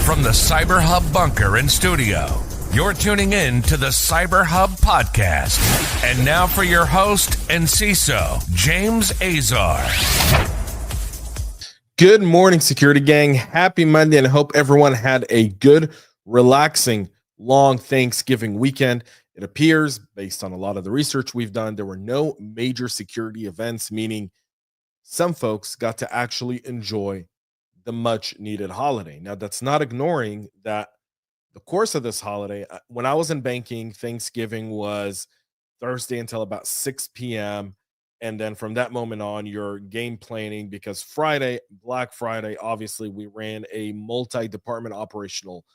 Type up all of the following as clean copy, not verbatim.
From the CyberHub bunker and studio, you're tuning in to the CyberHub Podcast. And now for your host and CISO, James Azar. Good morning, security gang. Happy Monday, and I hope everyone had a good, relaxing, long Thanksgiving weekend. It appears, based on a lot of the research we've done, there were no major security events, meaning some folks got to actually enjoy the much needed holiday. Now, that's not ignoring that the course of this holiday, when I was in banking, Thanksgiving was Thursday until about 6 p.m. And then from that moment on, you're game planning, because Friday, Black Friday, obviously we ran a multi-department operational,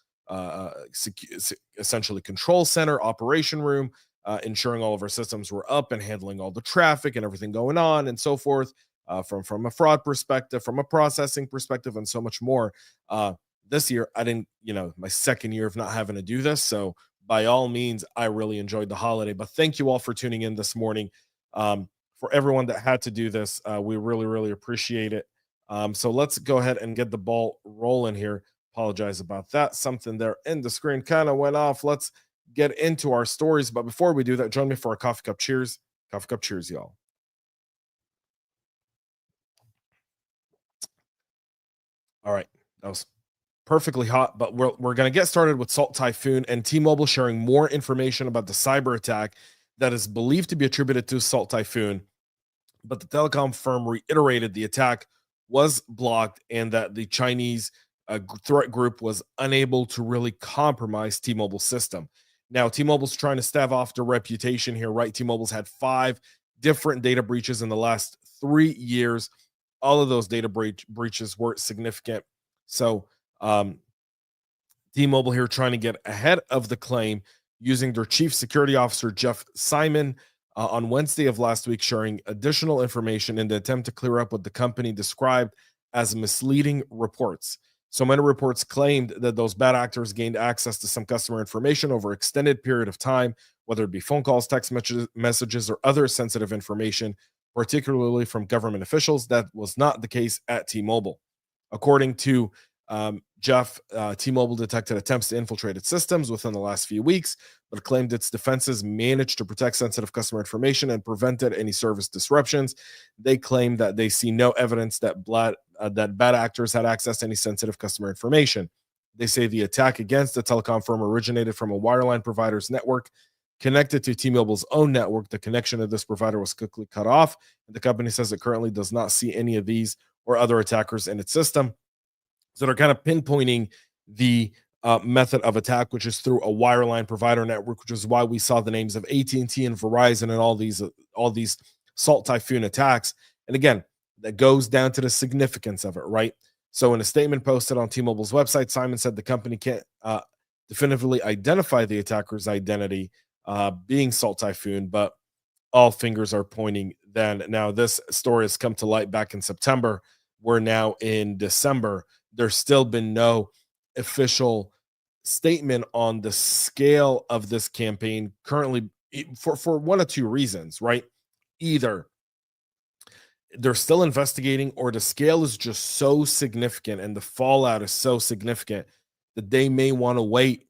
essentially control center, operation room, ensuring all of our systems were up and handling all the traffic and everything going on and so forth. From a fraud perspective, from a processing perspective, and so much more. This year, I didn't, my second year of not having to do this. So by all means, I really enjoyed the holiday. But thank you all for tuning in this morning. For everyone that had to do this, we really, really appreciate it. So let's go ahead and get the ball rolling here. Apologize about that. Something there in the screen kind of went off. Let's get into our stories. But before we do that, join me for a coffee cup cheers. Coffee cup cheers, y'all. All right, that was perfectly hot, but we're going to get started with Salt Typhoon and T-Mobile sharing more information about the cyber attack that is believed to be attributed to Salt Typhoon. But the telecom firm reiterated the attack was blocked and that the Chinese threat group was unable to really compromise T-Mobile's system. Now, T-Mobile's trying to stave off their reputation here, right? T-Mobile's had 5 different data breaches in the last 3 years. All of those data breaches were significant. So T-Mobile here trying to get ahead of the claim using their chief security officer, Jeff Simon, on Wednesday of last week, sharing additional information in the attempt to clear up what the company described as misleading reports. So many reports claimed that those bad actors gained access to some customer information over an extended period of time, whether it be phone calls, text messages, or other sensitive information, particularly from government officials. That was not the case at T-Mobile. According to Jeff, T-Mobile detected attempts to infiltrate its systems within the last few weeks, but claimed its defenses managed to protect sensitive customer information and prevented any service disruptions. They claim that they see no evidence that bad actors had access to any sensitive customer information. They say the attack against the telecom firm originated from a wireline provider's network connected to T-Mobile's own network. The connection of this provider was quickly cut off, and the company says it currently does not see any of these or other attackers in its system. So they're kind of pinpointing the method of attack, which is through a wireline provider network, which is why we saw the names of AT&T and Verizon and all these Salt Typhoon attacks. And again, that goes down to the significance of it, right? So in a statement posted on T-Mobile's website, Simon said the company can't definitively identify the attacker's identity, being Salt Typhoon, but all fingers are pointing then. Now, this story has come to light back in September. We're now in December. There's still been no official statement on the scale of this campaign currently, for one of two reasons, right? Either they're still investigating, or the scale is just so significant and the fallout is so significant that they may want to wait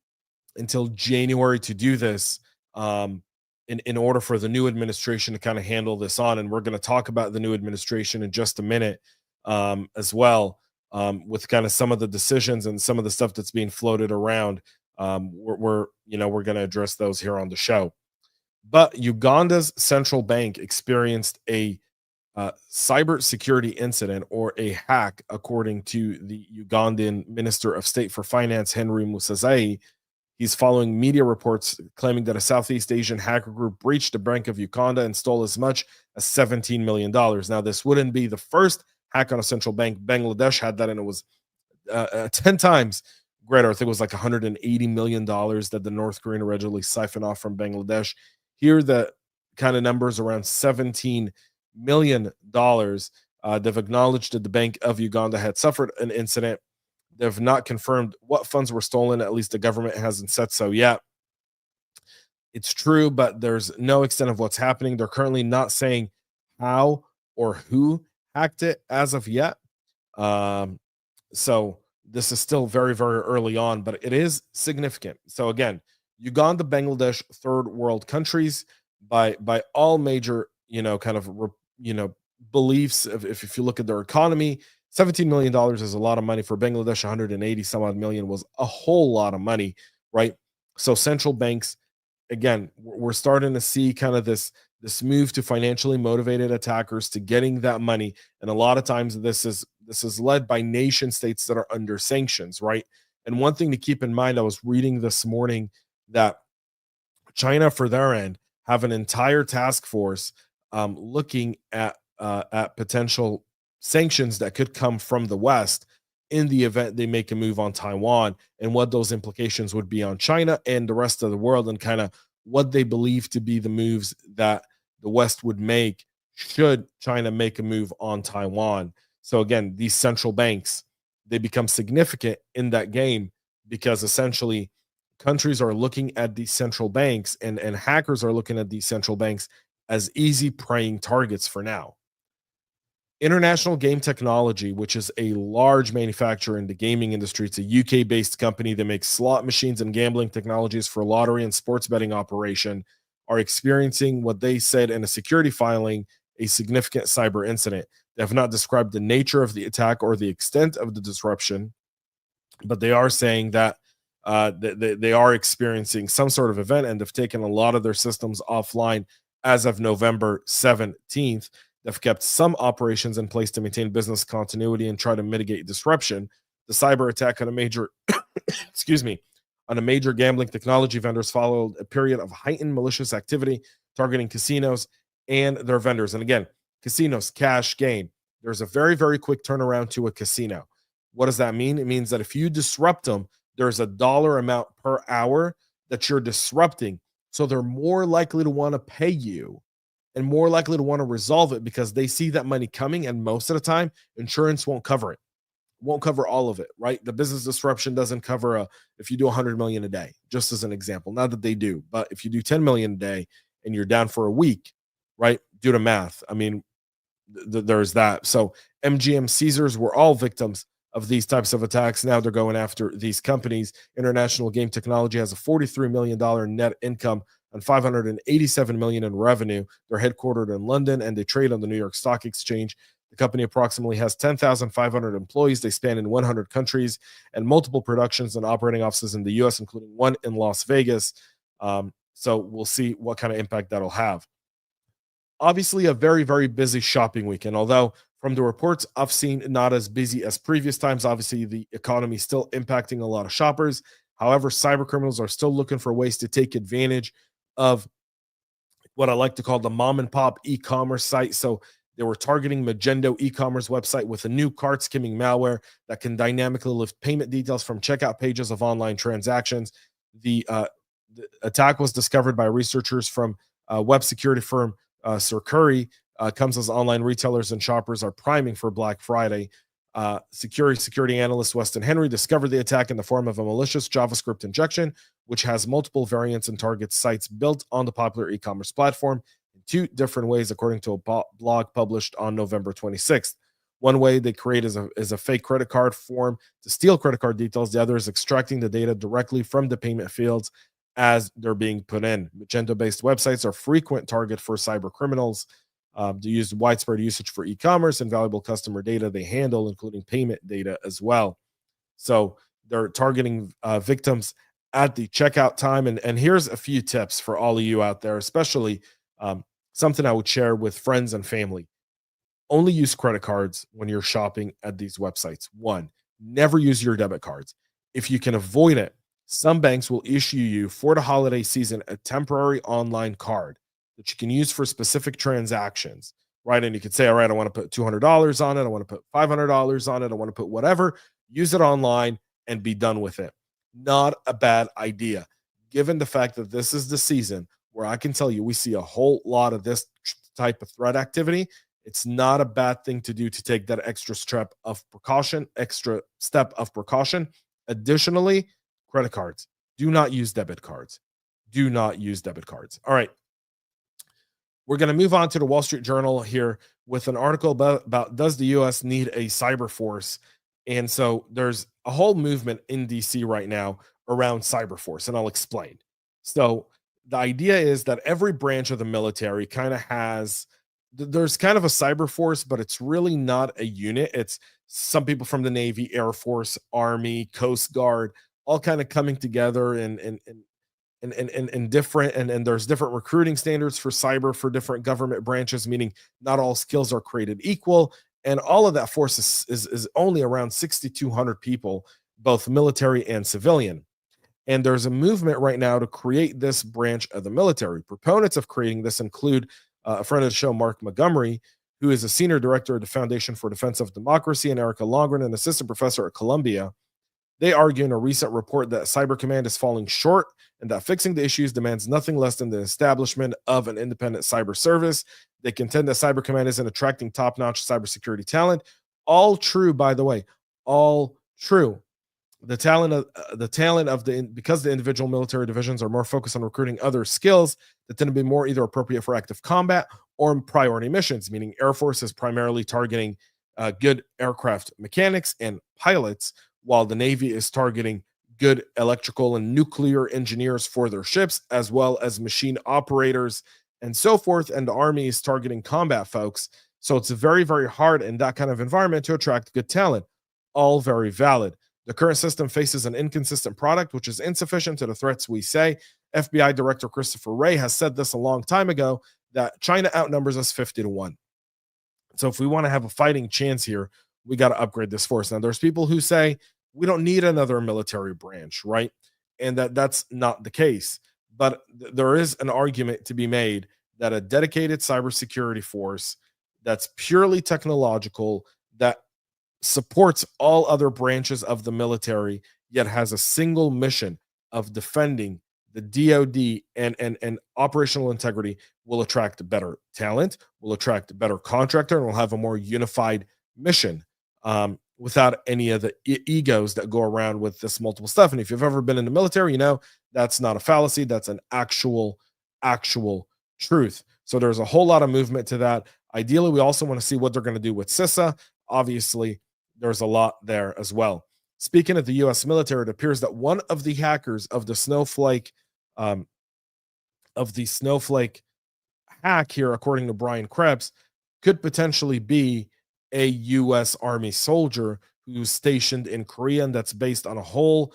until January to do this, in order for the new administration to kind of handle this on. And we're going to talk about the new administration in just a minute, as well, with kind of some of the decisions and some of the stuff that's being floated around. We're going to address those here on the show. But Uganda's central bank experienced a cybersecurity incident, or a hack, according to the Ugandan Minister of State for Finance, Henry Musazai. He's following media reports claiming that a Southeast Asian hacker group breached the Bank of Uganda and stole as much as $17 million. Now, this wouldn't be the first hack on a central bank. Bangladesh had that, and it was 10 times greater. I think it was like $180 million that the North Korean allegedly siphoned off from Bangladesh. Here, the kind of numbers around $17 million. They've acknowledged that the Bank of Uganda had suffered an incident. They've not confirmed what funds were stolen. At least the government hasn't said so yet. It's true, but there's no extent of what's happening. They're currently not saying how or who hacked it as of yet. So this is still very, very early on, but it is significant. So again, Uganda, Bangladesh, third world countries by all major, beliefs. If you look at their economy, $17 million is a lot of money. For Bangladesh, 180 some odd million was a whole lot of money, right? So central banks, again, we're starting to see kind of this move to financially motivated attackers to getting that money. And a lot of times this is led by nation states that are under sanctions, right? And one thing to keep in mind, I was reading this morning that China, for their end, have an entire task force looking at potential sanctions that could come from the West in the event they make a move on Taiwan, and what those implications would be on China and the rest of the world, and kind of what they believe to be the moves that the West would make should China make a move on Taiwan. So again, these central banks, they become significant in that game, because essentially countries are looking at these central banks, and hackers are looking at these central banks as easy preying targets for now. International Game Technology, which is a large manufacturer in the gaming industry, it's a UK-based company that makes slot machines and gambling technologies for lottery and sports betting operation, are experiencing what they said in a security filing, a significant cyber incident. They have not described the nature of the attack or the extent of the disruption, but they are saying that they are experiencing some sort of event, and they've taken a lot of their systems offline as of November 17th. They've kept some operations in place to maintain business continuity and try to mitigate disruption. The cyber attack on a major, on a major gambling technology vendors followed a period of heightened malicious activity targeting casinos and their vendors. And again, casinos, cash game. There's a very, very quick turnaround to a casino. What does that mean? It means that if you disrupt them, there's a dollar amount per hour that you're disrupting. So they're more likely to want to pay you and more likely to want to resolve it, because they see that money coming, and most of the time insurance won't cover it, won't cover all of it, right? The business disruption doesn't cover if you do 100 million a day, just as an example. Not that they do, but if you do 10 million a day and you're down for a week, right? Do the math. I mean, there's that. So MGM Caesars were all victims of these types of attacks. Now they're going after these companies. International Game Technology has a $43 million net income on $587 million in revenue. They're headquartered in London, and they trade on the New York Stock Exchange. The company approximately has 10,500 employees. They span in 100 countries and multiple productions and operating offices in the US, including one in Las Vegas. So we'll see what kind of impact that'll have. Obviously, a very, very busy shopping weekend, although from the reports I've seen, not as busy as previous times. Obviously, the economy is still impacting a lot of shoppers. However, cyber criminals are still looking for ways to take advantage of what I like to call the mom and pop e-commerce site. So they were targeting Magento e-commerce website with a new cart skimming malware that can dynamically lift payment details from checkout pages of online transactions. The attack was discovered by researchers from web security firm Security. Comes as online retailers and shoppers are priming for Black Friday. Security analyst Weston Henry discovered the attack in the form of a malicious JavaScript injection, which has multiple variants and targets sites built on the popular e-commerce platform in two different ways, according to a blog published on November 26th. One way they create is a fake credit card form to steal credit card details. The other is extracting the data directly from the payment fields as they're being put in. Magento-based websites are frequent target for cyber criminals. They use widespread usage for e-commerce and valuable customer data they handle, including payment data as well. So they're targeting victims at the checkout time. And here's a few tips for all of you out there, especially something I would share with friends and family. Only use credit cards when you're shopping at these websites. One, never use your debit cards. If you can avoid it, some banks will issue you for the holiday season a temporary online card that you can use for specific transactions, right? And you could say, all right, I want to put $200 on it. I want to put $500 on it. I want to put whatever. Use it online and be done with it. Not a bad idea, given the fact that this is the season where I can tell you we see a whole lot of this type of threat activity. It's not a bad thing to do to take that extra step of precaution. Additionally, credit cards. Do not use debit cards. Do not use debit cards. All right. We're going to move on to the Wall Street Journal here with an article about does the U.S. need a cyber force? And so there's a whole movement in DC right now around Cyberforce, and I'll explain. So the idea is that every branch of the military kind of has there's kind of a cyber force, but it's really not a unit. It's some people from the Navy, Air Force, Army, Coast Guard, all kind of coming together and different and there's different recruiting standards for cyber for different government branches, meaning not all skills are created equal. And all of that force is only around 6,200 people, both military and civilian. And there's a movement right now to create this branch of the military. Proponents of creating this include a friend of the show, Mark Montgomery, who is a senior director of the Foundation for Defense of Democracy, and Erica Longren, an assistant professor at Columbia. They argue in a recent report that Cyber Command is falling short and that fixing the issues demands nothing less than the establishment of an independent cyber service. They contend that Cyber Command isn't attracting top-notch cybersecurity talent. All true, by the way, all true. The talent of because the individual military divisions are more focused on recruiting other skills that tend to be more either appropriate for active combat or priority missions, meaning Air Force is primarily targeting good aircraft mechanics and pilots, while the Navy is targeting good electrical and nuclear engineers for their ships, as well as machine operators and so forth. And the Army is targeting combat folks. So it's very, very hard in that kind of environment to attract good talent. All very valid. The current system faces an inconsistent product, which is insufficient to the threats we say. FBI Director Christopher Wray has said this a long time ago, that China outnumbers us 50-1. So if we want to have a fighting chance here, we got to upgrade this force. Now, there's people who say we don't need another military branch, right? And that's not the case. But there is an argument to be made that a dedicated cybersecurity force that's purely technological, that supports all other branches of the military, yet has a single mission of defending the DoD and operational integrity, will attract better talent, will attract better contractor, and will have a more unified mission without any of the egos that go around with this multiple stuff. And if you've ever been in the military, you know that's not a fallacy. That's an actual truth. So there's a whole lot of movement to that. Ideally, we also want to see what they're going to do with CISA. Obviously, there's a lot there as well. Speaking of the U.S. military, it appears that one of the hackers of the Snowflake hack here, according to Brian Krebs, could potentially be a U.S. Army soldier who's stationed in Korea, and that's based on a whole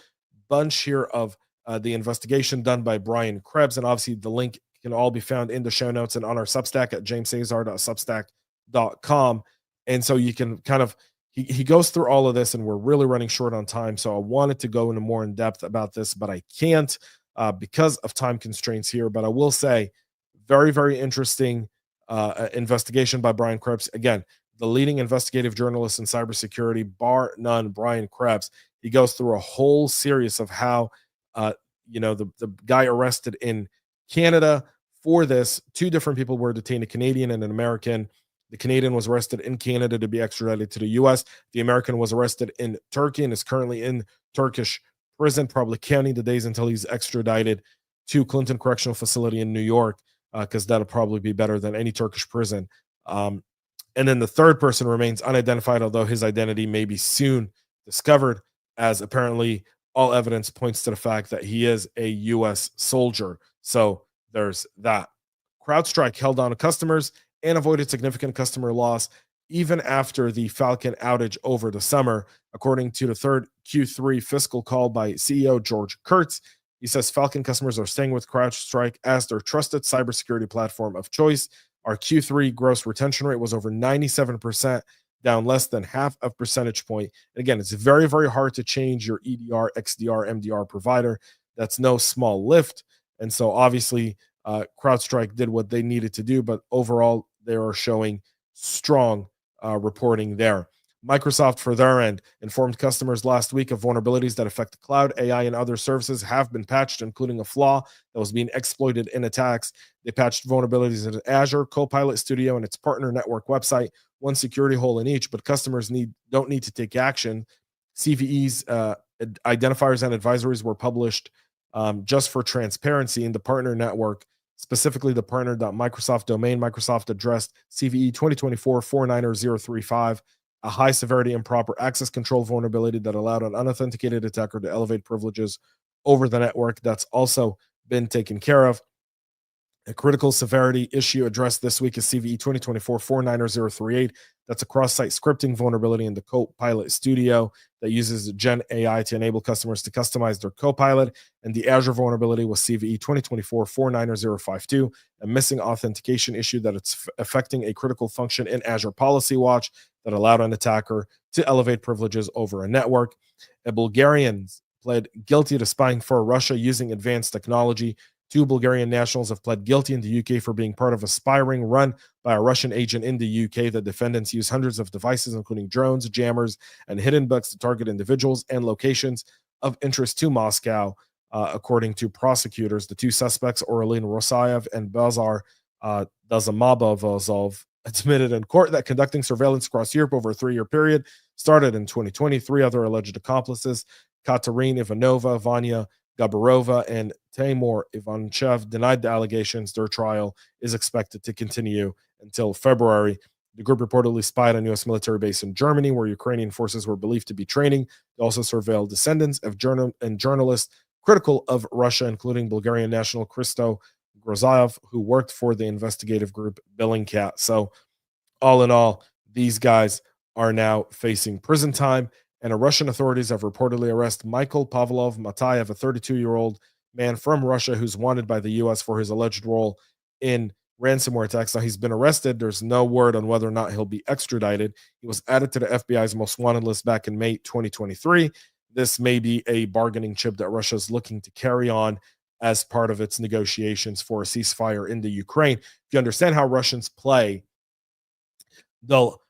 bunch here of the investigation done by Brian Krebs. And obviously, the link can all be found in the show notes and on our Substack at jamesazar.substack.com. And so you can kind of he goes through all of this, and we're really running short on time. So I wanted to go into more in depth about this, but I can't because of time constraints here. But I will say, very, very interesting investigation by Brian Krebs. Again, the leading investigative journalist in cybersecurity, bar none, Brian Krebs. He goes through a whole series of how, the guy arrested in Canada for this. Two different people were detained, a Canadian and an American. The Canadian was arrested in Canada to be extradited to the U.S. The American was arrested in Turkey and is currently in Turkish prison, probably counting the days until he's extradited to Clinton Correctional Facility in New York, because that'll probably be better than any Turkish prison. And then the third person remains unidentified, although his identity may be soon discovered, as apparently all evidence points to the fact that he is a U.S. soldier. So there's that. CrowdStrike held on to customers and avoided significant customer loss even after the Falcon outage over the summer, according to the third Q3 fiscal call by CEO George Kurtz. He says Falcon customers are staying with CrowdStrike as their trusted cybersecurity platform of choice. Our Q3 gross retention rate was over 97%, down less than half a percentage point. And again, it's very, very hard to change your EDR, XDR, MDR provider. That's no small lift. And so obviously, CrowdStrike did what they needed to do, but overall, they are showing strong reporting there. Microsoft, for their end, informed customers last week of vulnerabilities that affect the cloud, AI, and other services have been patched, including a flaw that was being exploited in attacks. They patched vulnerabilities in Azure, Copilot Studio, and its partner network website, one security hole in each, but customers don't need to take action. CVEs, identifiers, and advisories were published just for transparency in the partner network, specifically the partner.microsoft domain. Microsoft addressed CVE 2024-49035 a high-severity improper access control vulnerability that allowed an unauthenticated attacker to elevate privileges over the network. That's also been taken care of. A critical severity issue addressed this week is CVE 2024-49038. That's a cross-site scripting vulnerability in the Copilot Studio that uses Gen AI to enable customers to customize their Copilot. And the Azure vulnerability was CVE 2024-49052, a missing authentication issue that it's affecting a critical function in Azure Policy Watch that allowed an attacker to elevate privileges over a network. A Bulgarian pled guilty to spying for Russia using advanced technology. 2 Bulgarian nationals have pled guilty in the UK for being part of a spy ring run by a Russian agent in the UK. The defendants used hundreds of devices, including drones, jammers, and hidden bugs to target individuals and locations of interest to Moscow, according to prosecutors. The 2 suspects, Orelin Rosayev and Bazar Dazamabov, admitted in court that conducting surveillance across Europe over a 3-year period started in 2020. 3 other alleged accomplices, Katerina Ivanova, Vanya Gabarova, and Timur Ivanchev, denied the allegations. Their trial is expected to continue until February. The group reportedly spied on U.S. military base in Germany, where Ukrainian forces were believed to be training. They also surveilled descendants of journalists critical of Russia, including Bulgarian national Christo Grozayev, who worked for the investigative group Bellingcat. So, all in all, these guys are now facing prison time. And Russian authorities have reportedly arrested Michael Pavlov Matayev, a 32-year-old man from Russia who's wanted by the U.S. for his alleged role in ransomware attacks. Now, he's been arrested. There's no word on whether or not he'll be extradited. He was added to the FBI's most wanted list back in May 2023. This may be a bargaining chip that Russia is looking to carry on as part of its negotiations for a ceasefire in the Ukraine. If you understand how Russians play, they'll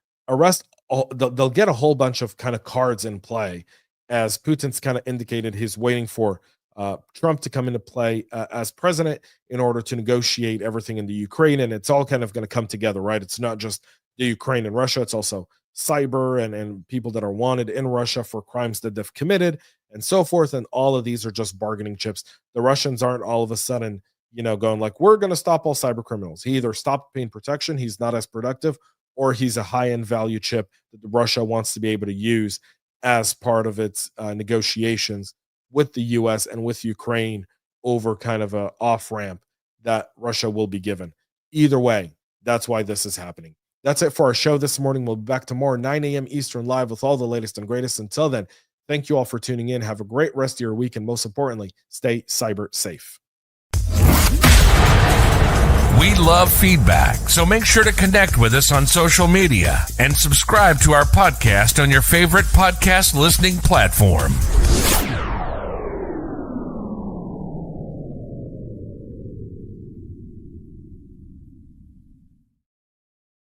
they'll get a whole bunch of kind of cards in play, as Putin's kind of indicated he's waiting for Trump to come into play as president in order to negotiate everything in the Ukraine. And it's all kind of going to come together, right? It's not just the Ukraine and Russia. It's also cyber and people that are wanted in Russia for crimes that they've committed and so forth. And all of these are just bargaining chips. The Russians aren't all of a sudden, going like, we're going to stop all cyber criminals. He either stopped paying protection, he's not as productive, or he's a high-end value chip that Russia wants to be able to use as part of its negotiations with the U.S. and with Ukraine over kind of a off-ramp that Russia will be given. Either way, that's why this is happening. That's it for our show this morning. We'll be back tomorrow, 9 a.m. Eastern, live with all the latest and greatest. Until then, thank you all for tuning in. Have a great rest of your week, and most importantly, stay cyber safe. We love feedback, so make sure to connect with us on social media and subscribe to our podcast on your favorite podcast listening platform.